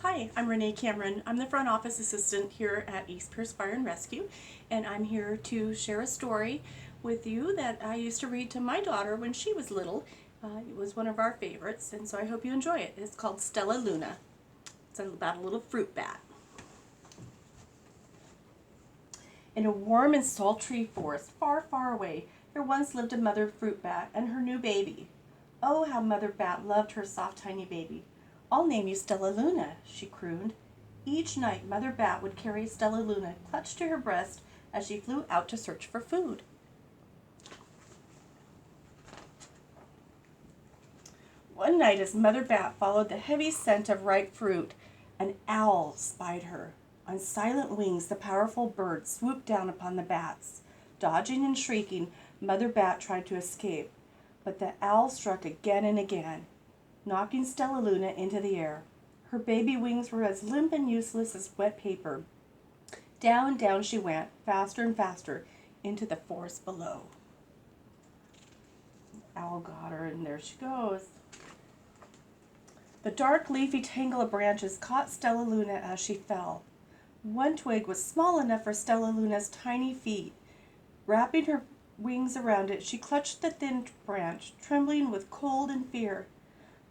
Hi, I'm Renee Cameron. I'm the front office assistant here at East Pierce Fire and Rescue, and I'm here to share a story with you that I used to read to my daughter when she was little. It was one of our favorites, and so I hope you enjoy it. It's called Stella Luna. It's about a little fruit bat. In a warm and sultry forest far, far away, there once lived a mother fruit bat and her new baby. Oh, how Mother Bat loved her soft, tiny baby. "I'll name you Stella Luna," she crooned. Each night Mother Bat would carry Stella Luna clutched to her breast as she flew out to search for food. One night as Mother Bat followed the heavy scent of ripe fruit, an owl spied her. On silent wings the powerful bird swooped down upon the bats. Dodging and shrieking, Mother Bat tried to escape, but the owl struck again and again, knocking Stella Luna into the air. Her baby wings were as limp and useless as wet paper. Down, down she went, faster and faster, into the forest below. Owl got her, and there she goes. The dark leafy tangle of branches caught Stella Luna as she fell. One twig was small enough for Stella Luna's tiny feet. Wrapping her wings around it, she clutched the thin branch, trembling with cold and fear.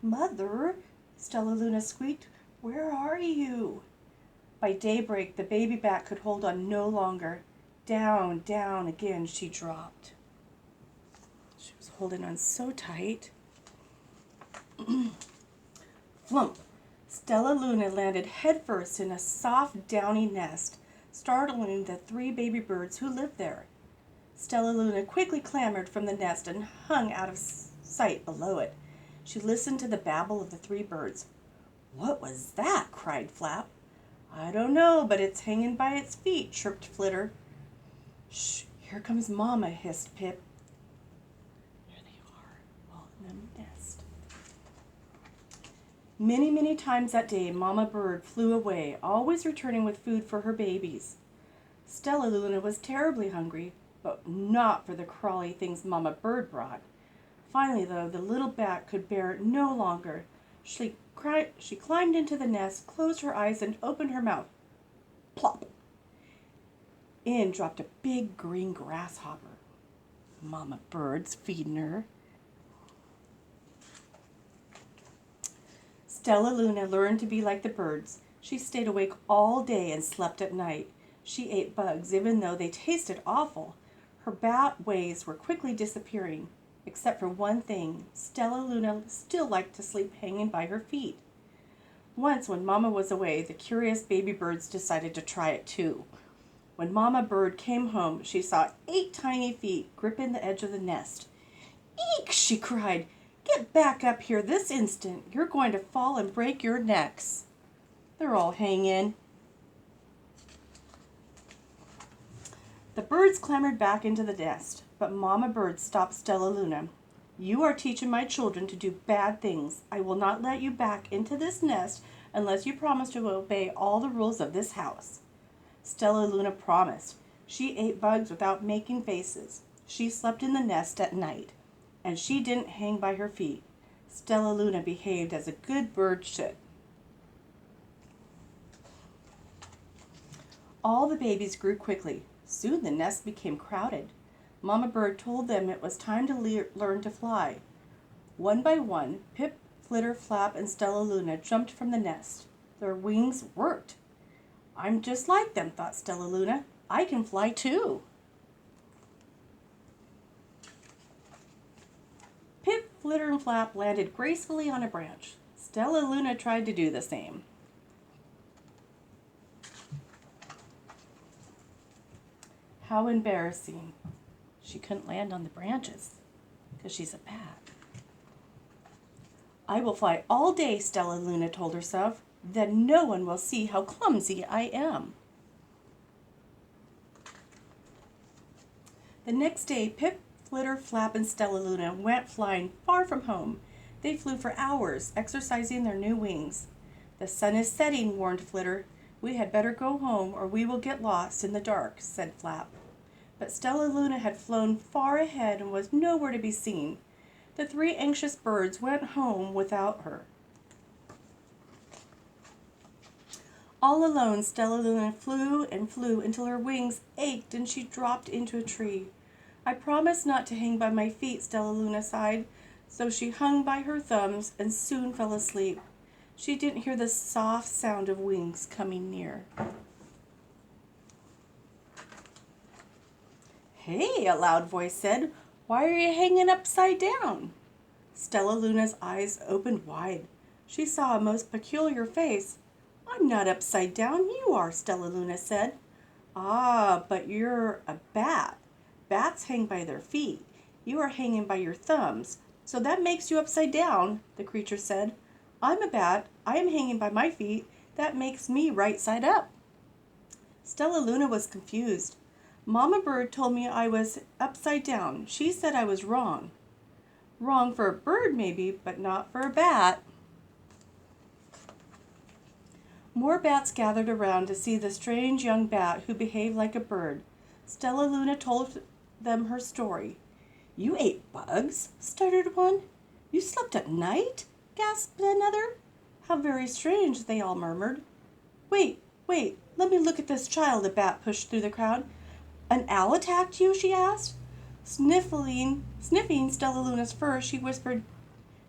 "Mother," Stella Luna squeaked, "where are you?" By daybreak, the baby bat could hold on no longer. Down, down again she dropped. She was holding on so tight. Flump! Stella Luna landed headfirst in a soft, downy nest, startling the three baby birds who lived there. Stella Luna quickly clambered from the nest and hung out of sight below it. She listened to the babble of the three birds. "What was that?" cried Flap. "I don't know, but it's hanging by its feet," chirped Flitter. "Shh, here comes Mama," hissed Pip. There they are, all in the nest. Many, many times that day, Mama Bird flew away, always returning with food for her babies. Stella Luna was terribly hungry, but not for the crawly things Mama Bird brought. Finally, though, the little bat could bear it no longer. She climbed into the nest, closed her eyes, and opened her mouth. Plop! In dropped a big green grasshopper. Mama Bird's feeding her. Stella Luna learned to be like the birds. She stayed awake all day and slept at night. She ate bugs, even though they tasted awful. Her bat ways were quickly disappearing. Except for one thing, Stella Luna still liked to sleep hanging by her feet. Once, when Mama was away, the curious baby birds decided to try it too. When Mama Bird came home, she saw 8 tiny feet gripping the edge of the nest. "Eek!" she cried. "Get back up here this instant. You're going to fall and break your necks." They're all hanging. The birds clambered back into the nest, but Mama Bird stopped Stella Luna. "You are teaching my children to do bad things. I will not let you back into this nest unless you promise to obey all the rules of this house." Stella Luna promised. She ate bugs without making faces. She slept in the nest at night, and she didn't hang by her feet. Stella Luna behaved as a good bird should. All the babies grew quickly. Soon the nest became crowded. Mama Bird told them it was time to learn to fly. One by one, Pip, Flitter, Flap, and Stella Luna jumped from the nest. Their wings worked. "I'm just like them," thought Stella Luna. "I can fly too." Pip, Flitter, and Flap landed gracefully on a branch. Stella Luna tried to do the same. How embarrassing. She couldn't land on the branches because she's a bat. "I will fly all day," Stella Luna told herself. "Then no one will see how clumsy I am." The next day, Pip, Flitter, Flap, and Stella Luna went flying far from home. They flew for hours, exercising their new wings. "The sun is setting," warned Flitter. "We had better go home or we will get lost in the dark," said Flap. But Stella Luna had flown far ahead and was nowhere to be seen. The 3 anxious birds went home without her. All alone, Stella Luna flew and flew until her wings ached and she dropped into a tree. I promised not to hang by my feet, Stella Luna sighed, so she hung by her thumbs and soon fell asleep. She didn't hear the soft sound of wings coming near. "Hey," a loud voice said, "why are you hanging upside down?" Stella Luna's eyes opened wide. She saw a most peculiar face. "I'm not upside down, you are," Stella Luna said. "Ah, but you're a bat. Bats hang by their feet. You are hanging by your thumbs, so that makes you upside down," the creature said. "I'm a bat. I am hanging by my feet. That makes me right side up." Stella Luna was confused. "Mama Bird told me I was upside down. She said I was wrong." "Wrong for a bird maybe, but not for a bat." More bats gathered around to see the strange young bat who behaved like a bird. Stella Luna told them her story. "You ate bugs?" stuttered one. "You slept at night?" gasped another. "How very strange," they all murmured. Wait, let me look at this child," a bat pushed through the crowd. "An owl attacked you?" she asked. Sniffing Stella Luna's fur, she whispered,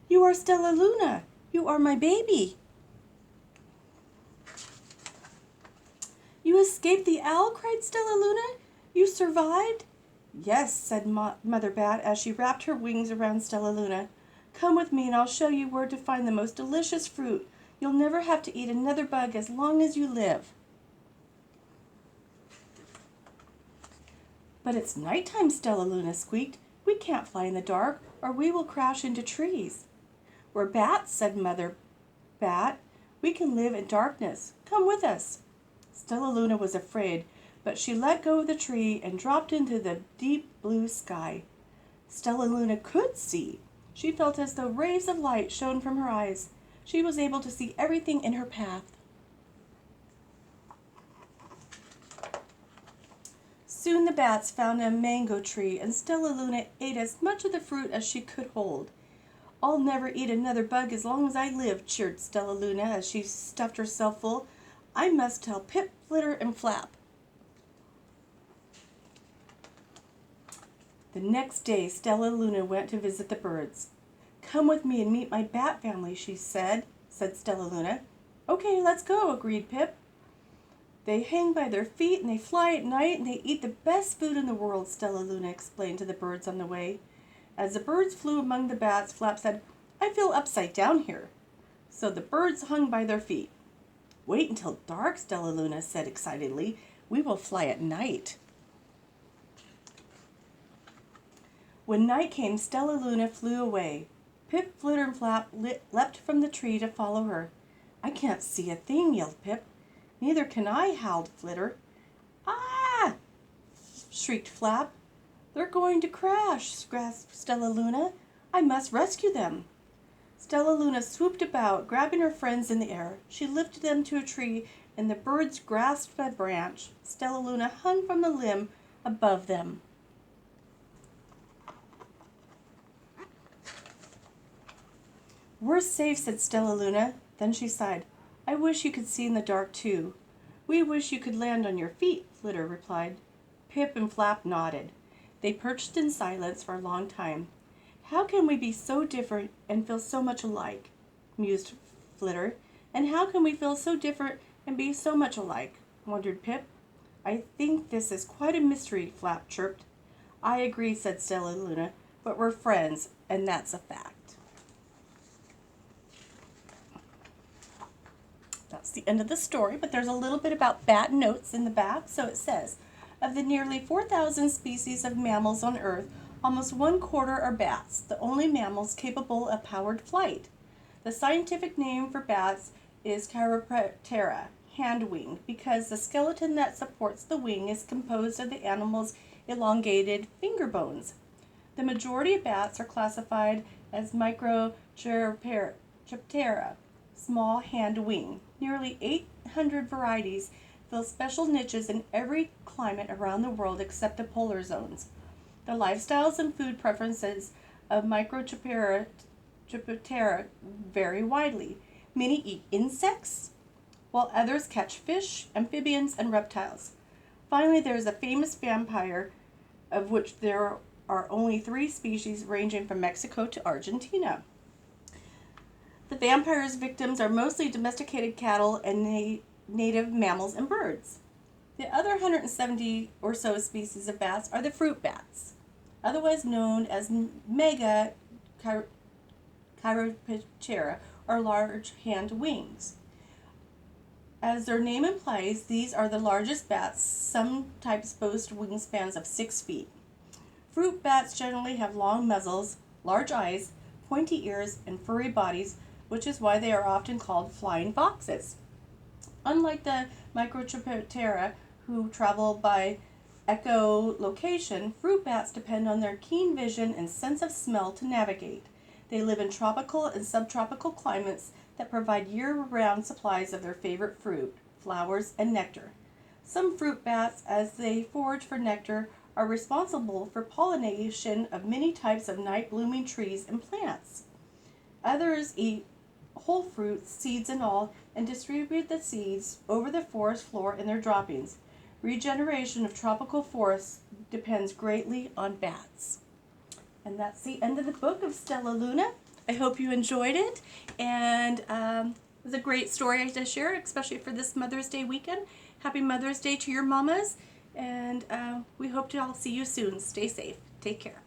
"You are Stella Luna. You are my baby." "You escaped the owl?" cried Stella Luna. "You survived?" "Yes," said Mother Bat as she wrapped her wings around Stella Luna. "Come with me and I'll show you where to find the most delicious fruit. You'll never have to eat another bug as long as you live." "But it's nighttime," Stella Luna squeaked. "We can't fly in the dark or we will crash into trees." "We're bats," said Mother Bat. "We can live in darkness. Come with us." Stella Luna was afraid, but she let go of the tree and dropped into the deep blue sky. Stella Luna could see. She felt as though rays of light shone from her eyes. She was able to see everything in her path. Soon the bats found a mango tree, and Stella Luna ate as much of the fruit as she could hold. "I'll never eat another bug as long as I live," cheered Stella Luna as she stuffed herself full. "I must tell Pip, Flitter, and Flap." The next day Stella Luna went to visit the birds. "Come with me and meet my bat family," she said Stella Luna. "Okay, let's go," agreed Pip. "They hang by their feet and they fly at night and they eat the best food in the world," Stella Luna explained to the birds on the way. As the birds flew among the bats, Flap said, "I feel upside down here." So the birds hung by their feet. "Wait until dark," Stella Luna said excitedly. "We will fly at night." When night came, Stella Luna flew away. Pip, Flitter, and Flap leapt from the tree to follow her. "I can't see a thing," yelled Pip. "Neither can I," howled Flitter. "Ah!" shrieked Flap. "They're going to crash," gasped Stella Luna. "I must rescue them." Stella Luna swooped about, grabbing her friends in the air. She lifted them to a tree, and the birds grasped a branch. Stella Luna hung from the limb above them. "We're safe," said Stella Luna. Then she sighed. "I wish you could see in the dark too." "We wish you could land on your feet," Flitter replied. Pip and Flap nodded. They perched in silence for a long time. "How can we be so different and feel so much alike?" mused Flitter. "And how can we feel so different and be so much alike?" wondered Pip. "I think this is quite a mystery," Flap chirped. "I agree," said Stella Luna, "but we're friends, and that's a fact." That's the end of the story, but there's a little bit about bat notes in the back. So it says, of the nearly 4,000 species of mammals on Earth, almost 1/4 are bats, the only mammals capable of powered flight. The scientific name for bats is Chiroptera, hand-winged, because the skeleton that supports the wing is composed of the animal's elongated finger bones. The majority of bats are classified as Microchiroptera, small hand wing. Nearly 800 varieties fill special niches in every climate around the world except the polar zones. The lifestyles and food preferences of Microchiroptera vary widely. Many eat insects, while others catch fish, amphibians, and reptiles. Finally, there is a famous vampire, of which there are only 3 species ranging from Mexico to Argentina. The vampire's victims are mostly domesticated cattle and native mammals and birds. The other 170 or so species of bats are the fruit bats, otherwise known as mega chiroptera, or large hand wings. As their name implies, these are the largest bats. Some types boast wingspans of 6 feet. Fruit bats generally have long muzzles, large eyes, pointy ears, and furry bodies, which is why they are often called flying foxes. Unlike the Microchiroptera, who travel by echolocation, fruit bats depend on their keen vision and sense of smell to navigate. They live in tropical and subtropical climates that provide year-round supplies of their favorite fruit, flowers, and nectar. Some fruit bats, as they forage for nectar, are responsible for pollination of many types of night-blooming trees and plants. Others eat whole fruits, seeds and all, and distribute the seeds over the forest floor in their droppings. Regeneration of tropical forests depends greatly on bats. And that's the end of the book of Stellaluna. I hope you enjoyed it, and it was a great story to share, especially for this Mother's Day weekend. Happy Mother's Day to your mamas, and we hope to all see you soon. Stay safe. Take care.